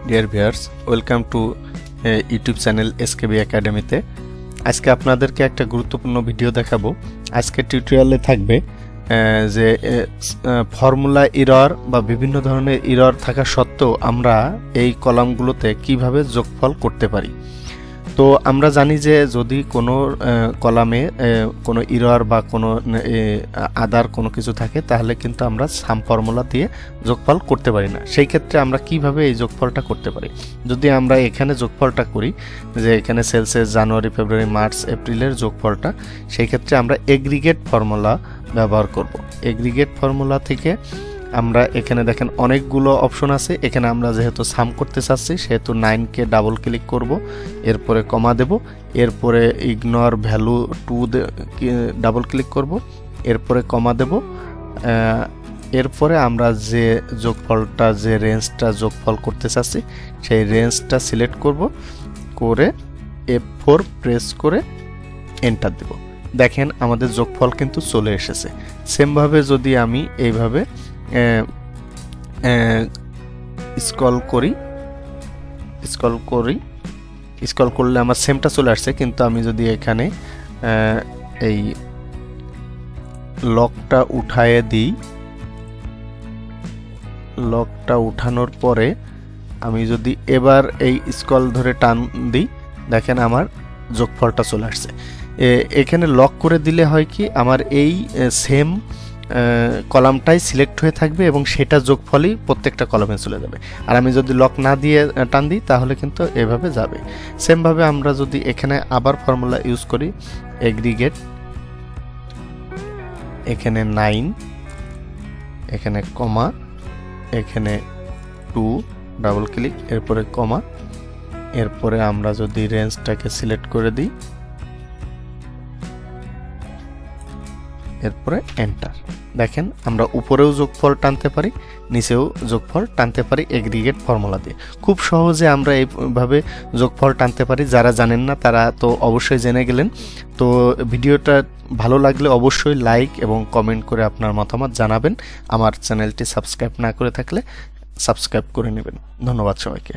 Dear viewers, welcome to YouTube channel SKB একাডেমিতে। আজকে আপনাদেরকে একটা গুরুত্বপূর্ণ ভিডিও দেখাবো। আজকের টিউটোরিয়ালে থাকবে যে ফর্মুলা এরর বা বিভিন্ন ধরনের এরর থাকা সত্ত্বেও আমরা এই কলামগুলোতে কিভাবে যোগফল করতে পারি। তো আমরা জানি যে যদি কোনো কলামে কোনো এরর বা কোনো আদার কোনো কিছু থাকে তাহলে কিন্তু আমরা সাম ফর্মুলা দিয়ে যোগফল করতে পারি না। সেই ক্ষেত্রে আমরা কিভাবে এই যোগফলটা করতে পারি, যদি আমরা এখানে যোগফলটা করি যে এখানে সেলসিয়াস জানুয়ারি ফেব্রুয়ারি মার্চ এপ্রিলের যোগফলটা, সেই ক্ষেত্রে আমরা এগ্রিগেট ফর্মুলা ব্যবহার করব। এগ্রিগেট ফর্মুলা থেকে আমরা এখানে দেখেন অনেকগুলো অপশন আছে। এখানে আমরা যেহেতু সাম করতে চাচ্ছি সেহেতু 9কে ডাবল ক্লিক করব, এরপরে কমা দেব, এরপরে ইগনোর ভ্যালু 2 ডাবল ক্লিক করব, এরপরে কমা দেব। এরপরে আমরা যে যোগফলটা যে রেঞ্জটা যোগফল করতে চাচ্ছি সেই রেঞ্জটা সিলেক্ট করব, করে F4 প্রেস করে এন্টার দেব। দেখেন আমাদের যোগফল কিন্তু চলে এসেছে। সেমভাবে যদি আমি এইভাবে স্ক্রল করলে আমার সেমটা চলে আসছে। কিন্তু আমি যদি এখানে এই লকটা উঠায়ে দিই, লকটা উঠানোর পরে আমি যদি এবার এই স্ক্রল ধরে টান দিই, দেখেন আমার যোগফলটা চলে আসছে। এখানে লক করে দিলে হয় কি, আমার এই সেম কলামটাই সিলেক্ট হয়ে থাকবে এবং সেটা যোগফলই প্রত্যেকটা কলামে চলে যাবে। আর আমি যদি লক না দিয়ে টান দিই তাহলে কিন্তু এভাবে যাবে। সেমভাবে আমরা যদি এখানে আবার ফর্মুলা ইউজ করি, এগ্রিগেট, এখানে 9, এখানে কমা, এখানে 2 ডাবল ক্লিক, এরপরে কমা, এরপরে আমরা যদি রেঞ্জটাকে সিলেক্ট করে দিই, এরপরে এন্টার। দেখেন আমরা উপরেও যোগফল টানতে পারি, নিচেও যোগফল টানতে পারি এগ্রিগেট ফর্মুলা দিয়ে। খুব সহজে আমরা এইভাবে যোগফল টানতে পারি। যারা জানেন না তারা তো অবশ্যই জেনে গেলেন। তো ভিডিওটা ভালো লাগলে অবশ্যই লাইক এবং কমেন্ট করে আপনার মতামত জানাবেন। আমার চ্যানেলটি সাবস্ক্রাইব না করে থাকলে সাবস্ক্রাইব করে নেবেন। ধন্যবাদ সবাইকে।